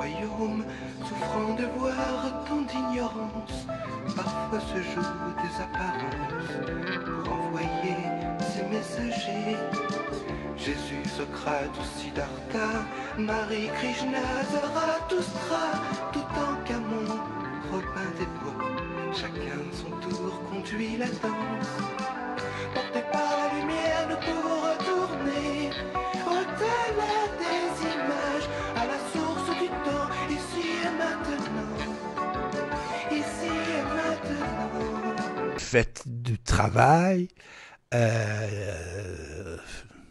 royaume, souffrant de voir tant d'ignorance, parfois se jouent des apparences pour envoyer ses messagers. Jésus, Socrate ou Siddhartha, Marie, Krishna, Zarathustra, tout en Camon, Robin des Bois, chacun de son tour conduit la danse. Porté par la lumière, nous pouvons retourner au-delà des images, à la source du temps, ici et maintenant. Ici et maintenant. Faites du travail.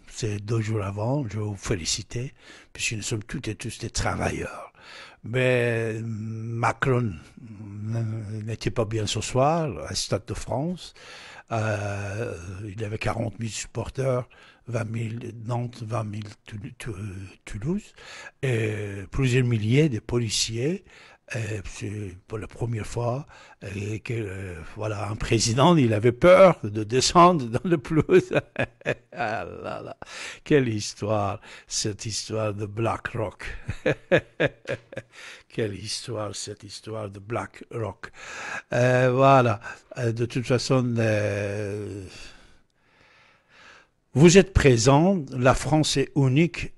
C'est 2 jours avant, je vous féliciter, puisque nous sommes toutes et tous des travailleurs. Mais Macron n'était pas bien ce soir à Stade de France. Il avait 40 000 supporters, 20 000 Nantes, 20 000 Toulouse, et plusieurs milliers de policiers. C'est pour la première fois que voilà, un président, il avait peur de descendre dans le pelouse. Ah là là, quelle histoire, cette histoire de Black Rock. Quelle histoire, cette histoire de Black Rock. Voilà, de toute façon, vous êtes présent, la France est unique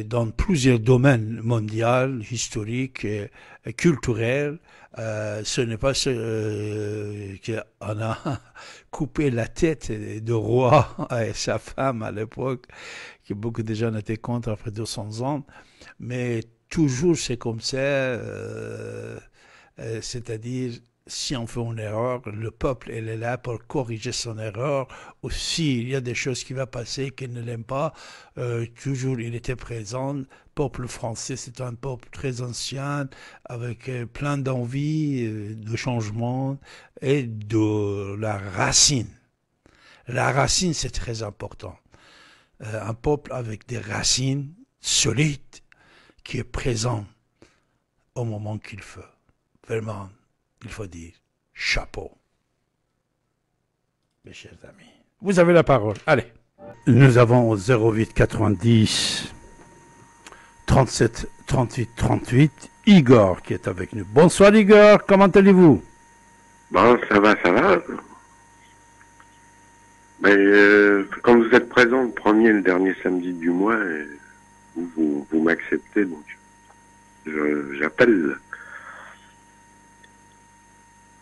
dans plusieurs domaines mondiaux, historiques, culturels. Ce n'est pas qu'on a coupé la tête de roi et sa femme à l'époque, que beaucoup de gens étaient contre après 200 ans, mais toujours c'est comme ça, c'est-à-dire si on fait une erreur, le peuple il est là pour corriger son erreur. Ou s'il y a des choses qui vont passer qu'il ne l'aime pas, toujours il était présent. Le peuple français, c'est un peuple très ancien, avec plein d'envie, de changement et de la racine. La racine, c'est très important. Un peuple avec des racines solides qui est présent au moment qu'il faut. Vraiment, il faut dire chapeau. Mes chers amis, vous avez la parole. Allez. Nous avons 08 90 37 38 38 Igor qui est avec nous. Bonsoir Igor, comment allez-vous? Bon, ça va, ça va. Mais quand vous êtes présent le premier et le dernier samedi du mois, vous m'acceptez, donc j'appelle.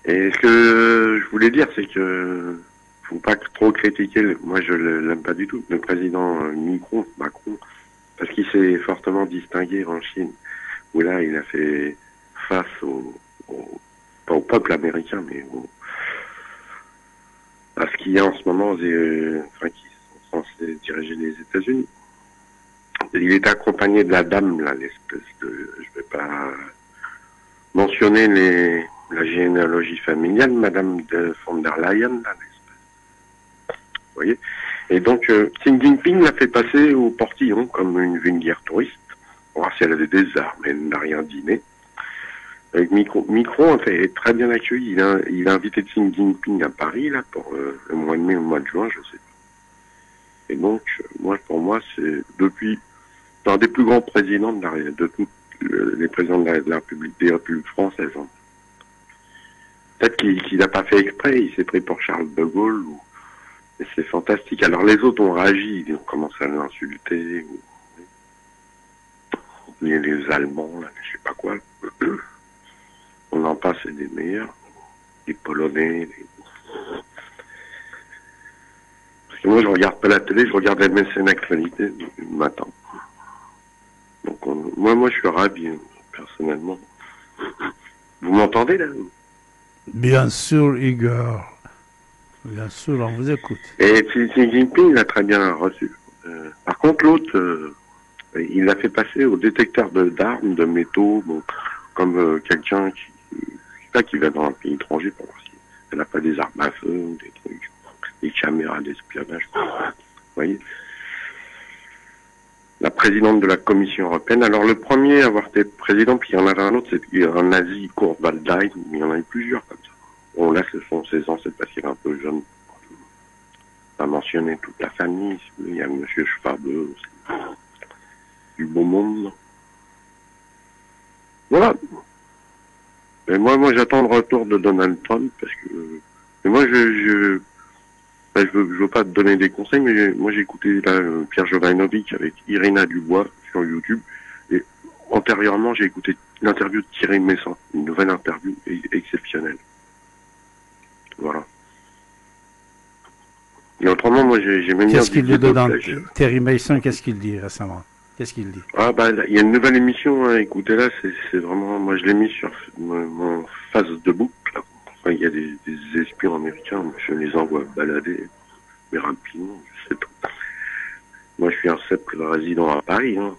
Et ce que je voulais dire, c'est que faut pas trop critiquer, moi je l'aime pas du tout, le président Macron, parce qu'il s'est fortement distingué en Chine, où là il a fait face pas au peuple américain, mais à ce qu'il y a en ce moment, qui sont censés diriger les États-Unis. Il est accompagné de la dame, là, l'espèce de, je vais pas mentionner la généalogie familiale, Madame de von der Leyen, là, l'espèce. Vous voyez? Et donc, Xi Jinping l'a fait passer au portillon comme une vulgaire touriste, pour voir si elle avait des armes, elle n'a rien dîné. Avec Micron est très bien accueilli. Il a invité Xi Jinping à Paris, là, pour le mois de mai ou le mois de juin, je sais pas. Et donc, pour moi, c'est depuis l'un des plus grands présidents de tous les présidents de la République, des Républiques françaises. Hein. Peut-être qu'il n'a pas fait exprès, il s'est pris pour Charles de Gaulle. Et c'est fantastique. Alors les autres ont réagi, ils ont commencé à l'insulter. Les Allemands, là, je sais pas quoi. On en passe, c'est des meilleurs. Les Polonais. Parce que moi, je regarde pas la télé, je regarde MSN Actualité le matin. Donc, moi, je suis ravi, personnellement. Vous m'entendez, là? Bien sûr, Igor. Bien sûr, on vous écoute. Et Xi Jinping l'a très bien reçu. Par contre, l'autre, il l'a fait passer au détecteur d'armes, de métaux, bon, comme quelqu'un qui va dans un pays étranger pour voir si elle n'a pas des armes à feu ou des trucs, des caméras d'espionnage. Vous voyez? La présidente de la Commission européenne. Alors le premier à avoir été président, puis il y en avait un autre, c'est un nazi, Kurt Waldheim, mais il y en a eu plusieurs comme ça. Bon là, ce sont ses ancêtres parce qu'il est un peu jeune. Pas mentionner toute la famille, il y a Monsieur Schwab, du beau monde. Voilà. Mais moi, j'attends le retour de Donald Trump parce que. Mais moi, ben, je veux pas te donner des conseils, mais moi, j'ai écouté là, Pierre Jovanovic avec Irina Dubois sur YouTube. Et antérieurement, j'ai écouté l'interview de Thierry Messant, une nouvelle interview exceptionnelle. Voilà. Et autrement, moi, j'ai même. Qu'est-ce qu'il dit dedans? Terry Mason, qu'est-ce qu'il dit récemment? Qu'est-ce qu'il dit? Ah bah il y a une nouvelle émission, hein, écoutez-là, c'est vraiment, moi je l'ai mis sur mon Facebook, là. Enfin, il y a des espions américains, je les envoie balader, mais rapidement, je sais pas. Moi je suis un simple résident à Paris, hein.